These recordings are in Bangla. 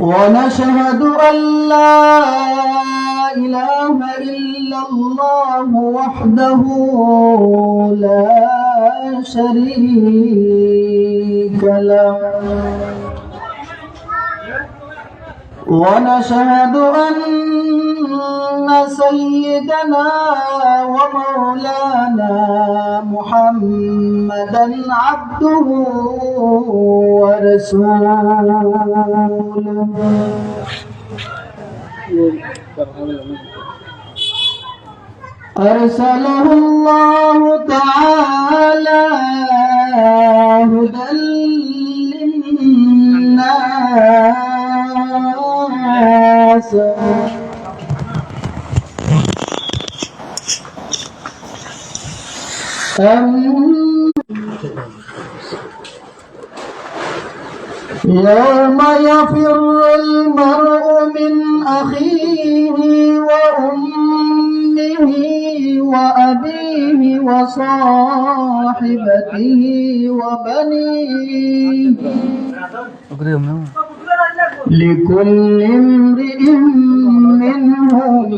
ونشهد أن لا إله إلا الله وحده لا شريك له ونشهد أن سيدنا ومولانا محمدا عبده ورسوله أرسله الله تعالى هدى للناس يوم يفر المرء من أخيه وأمه وأبيه وصاحبته وبنيه لكل امرئ منهم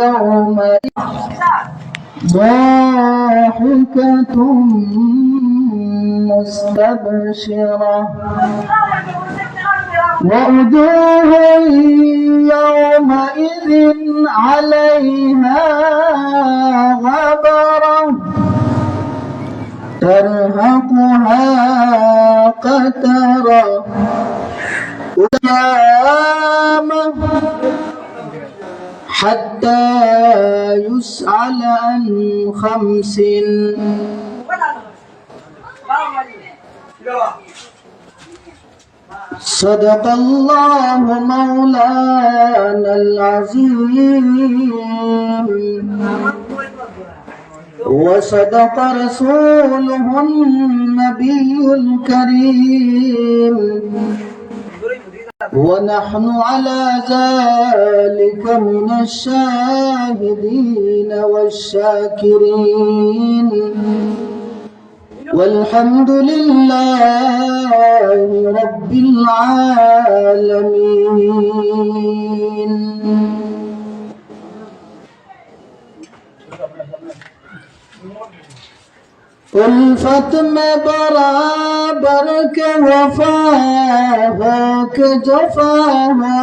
يومئذ ضاحكة مستبشرة ووجوه يومئذ عليها غبرة ترهقها قترة حتى يسأل عن 5. صدق الله مولانا العظيم وصدق رسوله النبي الكريم ونحن على ذلك من الشاهدين والشاكرين والحمد لله رب العالمين. उल्फत में बराबर के वफा हो के जफा हो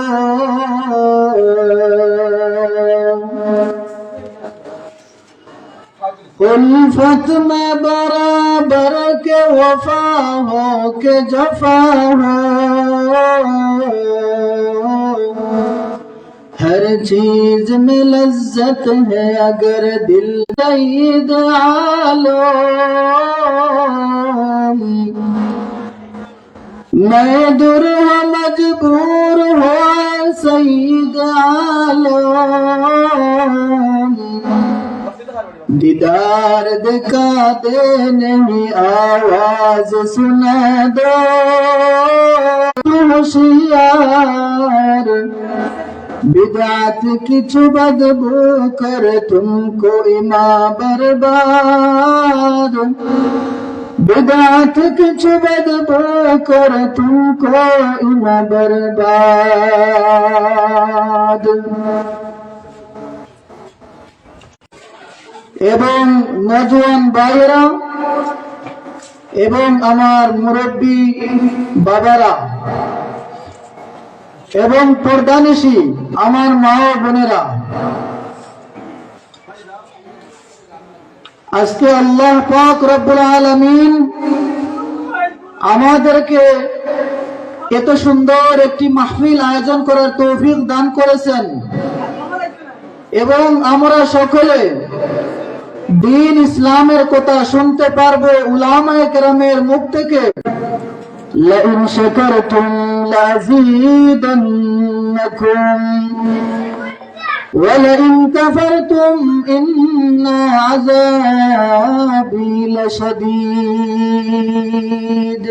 उल्फत में बराबर के वफा हो के जफा हो हर चीज में लज्जत है अगर दिल सईद आलम मैं दुरूह मजबूर हो सईद आलम दीदार दिखा दे नहीं आवाज सुना दो होशियार बिदात की बदबू कर तुमको इमा बर्बाद बिदात की बदबू कर तुमको इमा बर्बाद। एवं नौजवान भाइरा एवं आमार मुरब्बी बाबारा এবং পর্দানিশী আমার মা ও বোনেরা, আজকে আল্লাহ পাক রব্বুল আলামিন আমাদেরকে এত সুন্দর একটি মাহফিল আয়োজন করার তৌফিক দান করেছেন এবং আমরা সকলে দ্বীন ইসলামের কথা শুনতে পারবো উলামায়ে কেরামের মুখ থেকে। لئن شكرتم لأزيدنكم ولئن كفرتم إن عذابي لشديد।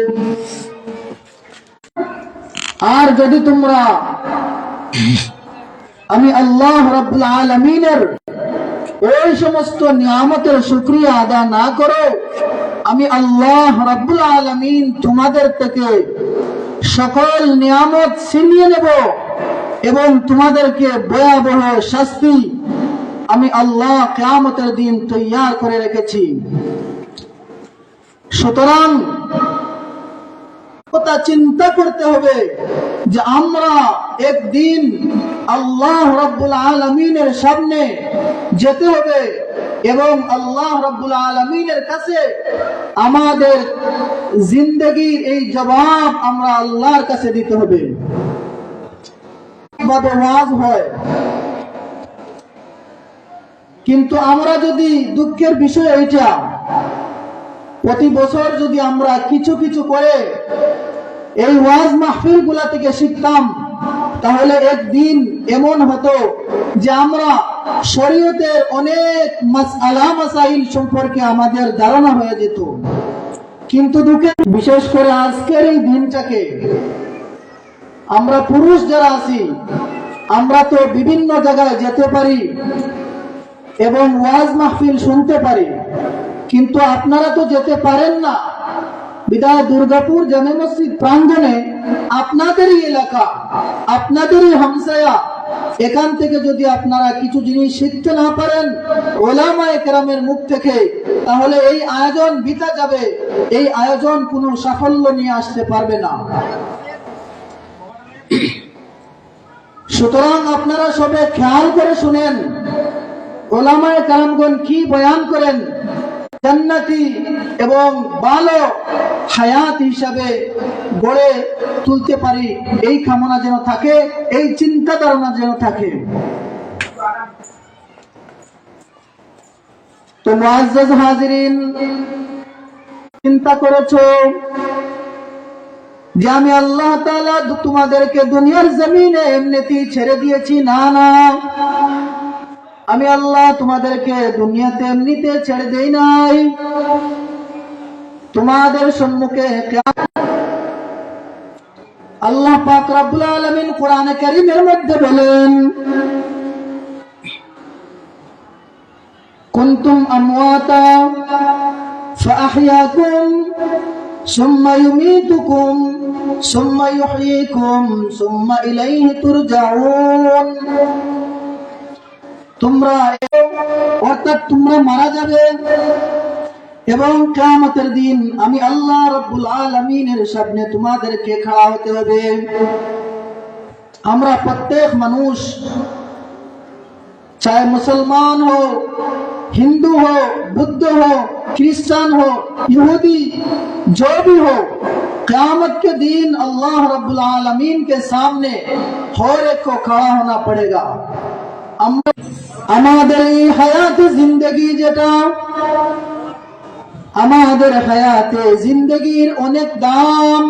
আর যদি তোমরা আমি আল্লাহ রাব্বুল আলামিনের ওই সমস্ত নিয়ামতের শুকরিয়া আদা না করো, আমি আল্লাহ রাব্বুল আলামিন তোমাদের থেকে সকল নিয়ামত ছিনিয়ে নেব এবং তোমাদেরকে ভয়াবহ শাস্তি আমি আল্লাহ কিয়ামতের দিন তৈয়ার করে রেখেছি। সুতরাং কথা চিন্তা করতে হবে যে আমরা একদিন আল্লাহ রাব্বুল আলামিনের সামনে যেতে হবে এবং আল্লাহ রাব্বুল আলামিনের কাছে আমাদের জিন্দেগীর এই জবাব আমরা আল্লাহর কাছে দিতে হবে। ওয়াজ হয়, কিন্তু আমরা যদি দুঃখের বিষয় এইটা প্রতি বছর যদি আমরা কিছু কিছু করে এই ওয়াজ মাহফিল গুলা থেকে শিখতাম, তাহলে একদিন এমন হতো যে আমরা শরীয়তের অনেক মাসআলা মাসাইল সম্পর্কে আমাদের ধারণা হয়ে যেত। কিন্তু বিশেষ করে আজকের এই দিনটাকে আমরা পুরুষ যারা আছি আমরা তো বিভিন্ন জায়গায় যেতে পারি এবং ওয়াজ মাহফিল শুনতে পারি, কিন্তু আপনারা তো যেতে পারেন না। বিদায় দুর্গাপুর জামে মসজিদ প্রাঙ্গণে আপনাদেরই এলাকা, আপনাদেরই হামসায়া, এখান থেকে যদি আপনারা কিছু জিনিস শিখতে না পারেন ওলামায়ে কেরামের মুখ থেকে, তাহলে এই আয়োজন বৃথা যাবে, এই আয়োজন কোনো সাফল্য নিয়ে আসতে পারবে না। সুতরাং আপনারা সবে খেয়াল করে শুনেন ওলামায়ে কেরামগণ কি বয়ান করেন, জান্নাতি এবং ভালো হায়াত হিসাবে গড়ে তুলতে পারি, এই কামনা যেন থাকে, এই চিন্তা ধারণা যেন থাকে। তো মুআজ্জাজ হাজিরিন, চিন্তা করেছো যে আমি আল্লাহ তাআলা তোমাদেরকে দুনিয়ার জমিনে এমনিতেই ছেড়ে দিয়েছি? না না, আমি আল্লাহ তোমাদেরকে দুনিয়াতে এমনিতে ছেড়ে দেই নাই। তোমাদের সম্মুখে আল্লাহ পাক রব্বুল আলামিন কোরআনে কারীমের মধ্যে বলেন, কুনতুম আমওয়াতা ফাআহইয়াকুম সুম্মা ইউমীতুকুম সুম্মা ইউহয়ীকুম সুম্মা ইলাইহি তুরজাউন। তোমরা অর্থাৎ তোমরা মারা যাবে এবং কিয়ামতের দিন আমি আল্লাহ রাব্বুল আলামিনের সামনে তোমাদেরকে খাড়া হতে হবে। আমরা প্রত্যেক মানুষ, चाहे मुसलमान हो, हिंदू हो, बुद्ध हो, क्रिश्चियन हो, यहूदी, जो भी हो, क़यामत के दिन अल्लाह रब्बुल आलमीन के सामने हर एक को खड़ा होना पड़ेगा। আমাদের এই হায়াতে জিন্দেগি যেটা, আমাদের হায়াতে জিন্দেগির অনেক দাম।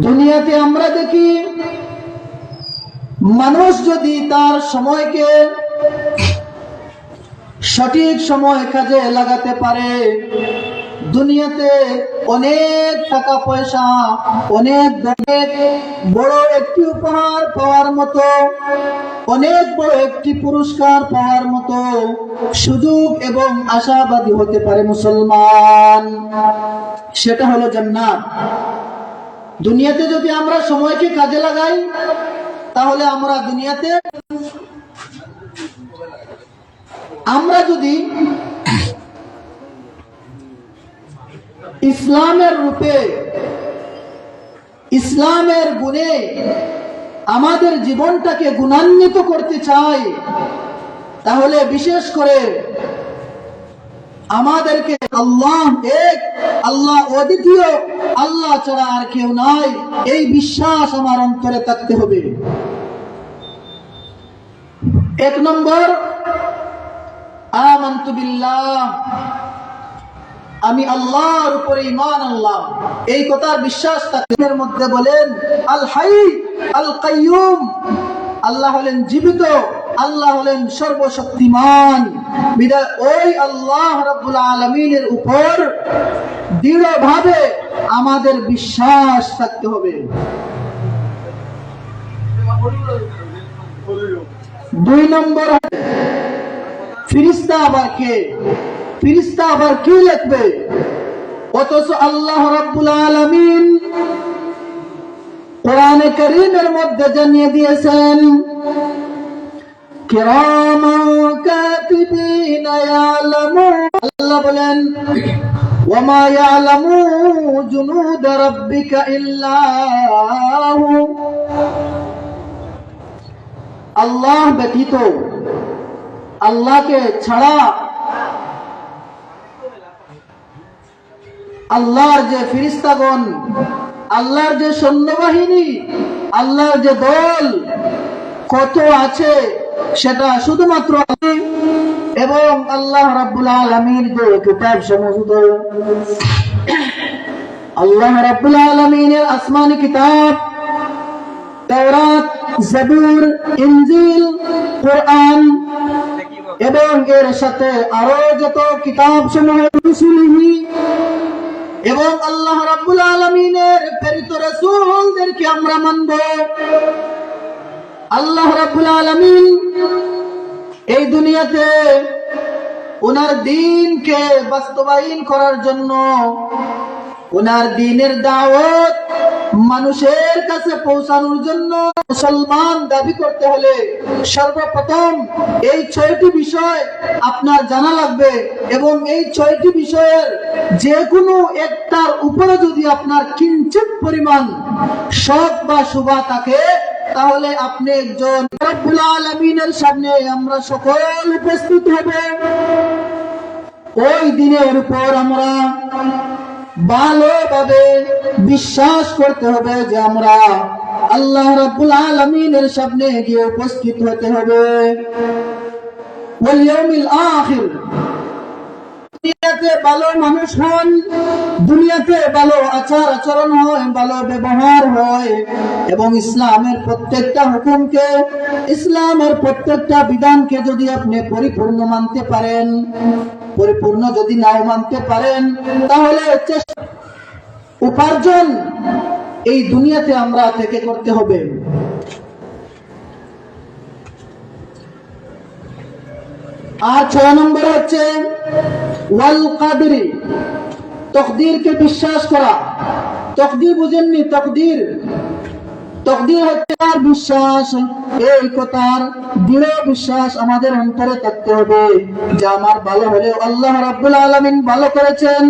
দুনিয়াতে আমরা দেখি মানুষ যদি তার সময়কে সঠিক সময় কাজে লাগাতে পারে, দুনিয়াতে অনেক টাকা পয়সা, অনেক বড় একটি উপহার পাওয়ার মতো, অনেক বড় একটি পুরস্কার পাওয়ার মতো সুযোগ এবং আশাবাদী হতে পারে মুসলমান, সেটা হলো জান্নাত। দুনিয়াতে যদি আমরা সময়কে কাজে লাগাই, তাহলে আমরা দুনিয়াতে আমরা যদি ইসলামের রূপে, ইসলামের গুণে আমাদের জীবনটাকে গুণান্বিত করতে চাই, তাহলে বিশেষ করে আমাদেরকে আল্লাহ এক, আল্লাহ অদ্বিতীয়, আল্লাহ ছাড়া আর কেউ নাই, এই বিশ্বাস আমার অন্তরে থাকতে হবে। এক নম্বর, আমানতু বিল্লাহ, আমি আল্লাহর উপরে ঈমান আনলাম, এই কথার বিশ্বাস তাদের মধ্যে বলেন আল হাই আল কাইয়ুম, আল্লাহ হলেন জীবিত, আল্লাহ হলেন সর্বশক্তিমান। বিধায় ওই আল্লাহ রাব্বুল আলামিনের উপর দৃঢ়ভাবে আমাদের বিশ্বাস থাকতে হবে। দুই নম্বর, ফেরেশতা আবার কে? ফেরেশতা আবার কি লিখবে? অথচ আল্লাহ রাব্বুল আলামিন কোরআনে কারীমের মধ্যে জানিয়ে দিয়েছেন, কিরামান কাতিবিনা ইয়ালামুন, আল্লাহ বলেন ওয়ামা ইয়ালামু জুনুদ রাব্বিকা ইল্লা হু, আল্লাহ ব্যতীত, আল্লাহকে ছাড়া আল্লাহর যে ফেরেশতাগণ, আল্লাহর যে সৈন্যবাহিনী, আল্লাহর যে দল কত আছে সেটা শুধুমাত্র এবং আল্লাহ রাব্বুল আলামিন যে কিতাব সমূহ, আল্লাহ রাব্বুল আলামিনের আসমানি কিতাব তাওরাত, জাবুর, ইনজিল, কোরআন এবং এর সাথে আরো যত কিতাব সমূহ রসুলিহি এবং আল্লাহ রাব্বুল আলামিনের প্রেরিত রাসূলদেরকে আমরা মানব। আল্লাহ রাব্বুল আলামিন এই দুনিয়াতে ওনার দ্বীনকে বাস্তবায়ন করার জন্য, ওনার দ্বীনের দাওয়াত মানুষের কাছে পৌঁছানোর জন্য মুসলমান দাবি করতে হলে সর্বপ্রথম এই 6টি বিষয় আপনার জানা লাগবে এবং এই 6টি বিষয়ের যে কোনো একটার উপরে যদি আপনার কিঞ্চিত পরিমাণ শক বা শুভা থাকে তাহলে আপনি একজন রব্বুল আলামিনের সামনে আমরা সকল উপস্থিত হব। ওই দিনের উপর আমরা ভালোভাবে বিশ্বাস করতে হবে যে আমরা আল্লাহ রাব্বুল আলামিনের সামনে গিয়ে উপস্থিত হতে হবে। ওয়াল ইয়াউমিল আখির, দুনিয়াতে ভালো মানুষ হন, দুনিয়াতে ভালো আচার আচরণ হয়, ভালো ব্যবহার হয় এবং ইসলামের প্রত্যেকটা হুকুমকে, ইসলামের প্রত্যেকটা বিধানকে যদি আপনি পরিপূর্ণ মানতে পারেন, পরিপূর্ণ যদি নাও মানতে পারেন তাহলে উপার্জন এই দুনিয়াতে আমরা থেকে করতে হবে। আর 6 নম্বর হচ্ছে ওয়াল কাদরি, তকদিরকে বিশ্বাস করা। তকদির বুঝেননি? তকদির, তকদির হচ্ছে তার বিশ্বাস, এই কথার দৃঢ় বিশ্বাস আমাদের অন্তরে থাকতে হবে যে আমার ভালো হলে আল্লাহ রাব্বুল আলামিন ভালো করেছেন,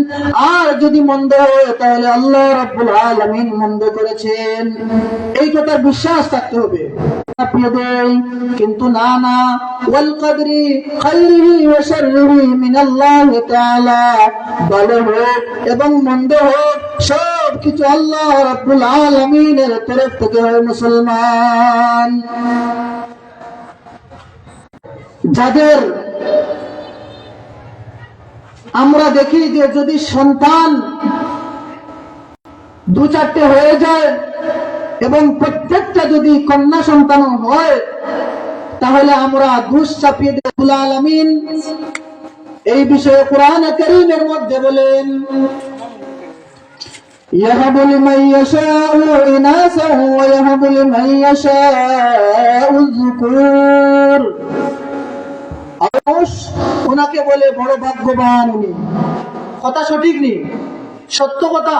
আর যদি মন্দ হয় তাহলে আল্লাহ রাব্বুল আলামিন মন্দ করেছেন, এই কথার বিশ্বাস থাকতে হবে। কিন্তু না না, ওয়াল কদরি খাইরিহি ওয়া শাররিহি মিনাল্লাহি তাআলা, ভালো হোক এবং মন্দ হোক সব কিছু আল্লাহ রাব্বুল আলামিনের তরফ থেকে হয়। মুসলমান যাদের আমরা দেখি যে যদি সন্তান 2-4টে হয়ে যায় এবং প্রত্যেকটা যদি কন্যা সন্তান হয় তাহলে আমরা দোষ চাপিয়ে দেব। রব্বুল আলামিন এই বিষয়ে কোরআনে কারীমের মধ্যে বলেন, يهب لمن يشاء إناثا ويهب لمن يشاء الذكور, ওনাকে বলে বড় ভাগ্যবান উনি। কথা সঠিক নেই, সত্য কথা।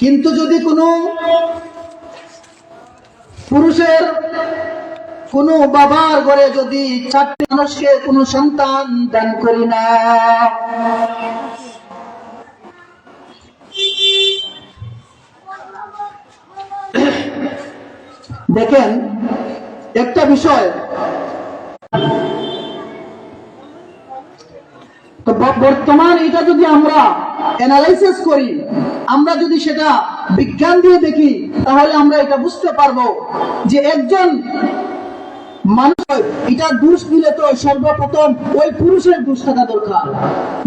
কিন্তু যদি কোনো পুরুষের কোনো বাবার ঘরে যদি 4টে মানুষকে কোনো সন্তান দান করি না, দেখেন একটা বিষয়, তো বর্তমান এটা যদি আমরা অ্যানালাইসিস করি, আমরা যদি সেটা বিজ্ঞান দিয়ে দেখি তাহলে আমরা এটা বুঝতে পারবো যে একজন মানুষ এটা দোষ দিলে তো সর্বপ্রথম ওই পুরুষের দোষ থাকা দরকার।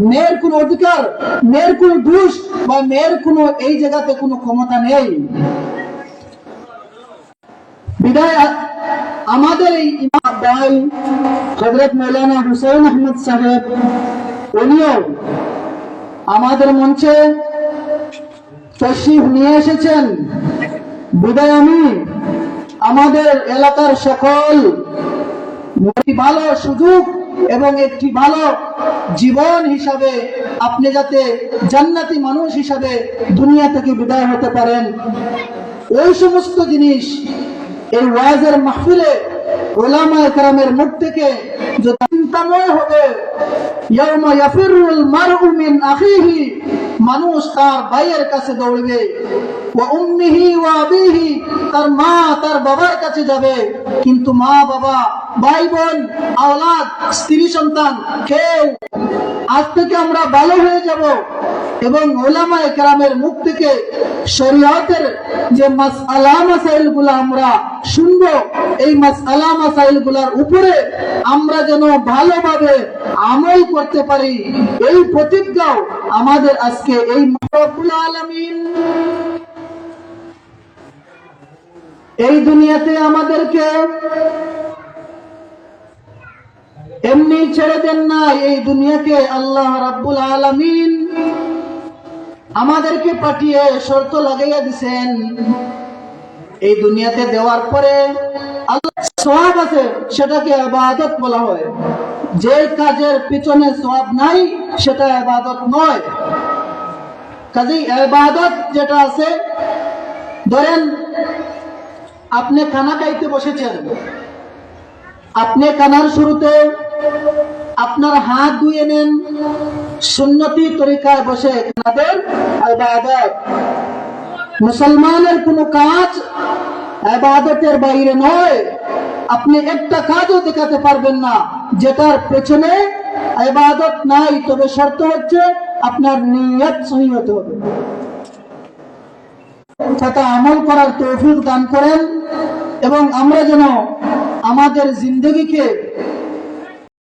মেয়ের কোনো অধিকার, মেয়ের কোনো দোষ বা মেয়ের কোনো এই জায়গাতে কোনো ক্ষমতা নেই। বিদায় আমাদের এই ইমাম ভাই হযরত মাওলানা হুসাইন আহমদ সাহেব উনিও আমাদের মঞ্চে তশরিফ নিয়ে এসেছেন। বিদায় আমি আমাদের এলাকার সকল ভালো সুযোগ এবং একটি ভালো জীবন হিসাবে আপনি যাতে জান্নাতি মানুষ হিসাবে দুনিয়া থেকে বিদায় হতে পারেন। ওই সমস্ত জিনিস এই ওয়াজের মাহফিলে উলামায়ে কেরামের মুখ থেকে যে চিন্তাময় হবে, ইয়াউমা ইয়াফিরুল মারউ মিন আখিহি, মানুষ তার ভাইয়ের কাছে দৌড়বে, ওয়া উম্মিহি ওয়া আবিহি, তার মা তার বাবার কাছে যাবে, কিন্তু মা বাবা ভাই বোন আওলাদ স্ত্রী সন্তান কেউ, আজ থেকে আমরা ভালো হয়ে যাব এবং উলামায়ে কেরামের মুখ থেকে শরীয়তের যে মাসআলা মাসাইল গুলা আমরা শুনবো, এই মাসআলা মাসাইল গুলার উপরে আমরা যেন ভালোভাবে আমল করতে পারি, এই প্রতিজ্ঞাও আমাদের আজকে এই রব্বুল আলামিন এই দুনিয়াতে আমাদেরকে এমনি ছেড়ে দেন না। এই দুনিয়াকে আল্লাহ রাব্বুল আলামিন আমাদেরকে পাঠিয়ে শর্ত লাগাইয়া দিছেন। এই দুনিয়াতে দেওয়ার পরে আল্লাহ সওয়াব আছে, সেটাকে ইবাদত বলা হয়। যে কাজের পিছনে সওয়াব নাই সেটা ইবাদত নয়। কাজেই ইবাদত যেটা আছে, ধরেন আপনি খানা খাইতে বসেছেন, আপনি খানার শুরুতে আপনার হাত ধুয়ে নেন, সুন্নতি তরিকায় বসে খানাদের ইবাদত। মুসলমানের কোনো কাজ ইবাদতের বাইরে নয়। আপনি একটা কাজও দেখাতে পারবেন না যেটার পেছনে ইবাদত নাই, তবে শর্ত হচ্ছে আপনার নিয়ত সহি হতে হবে। তথা আমল করার তৌফিক দান করেন এবং আমরা যেন আমাদের জিন্দগিকে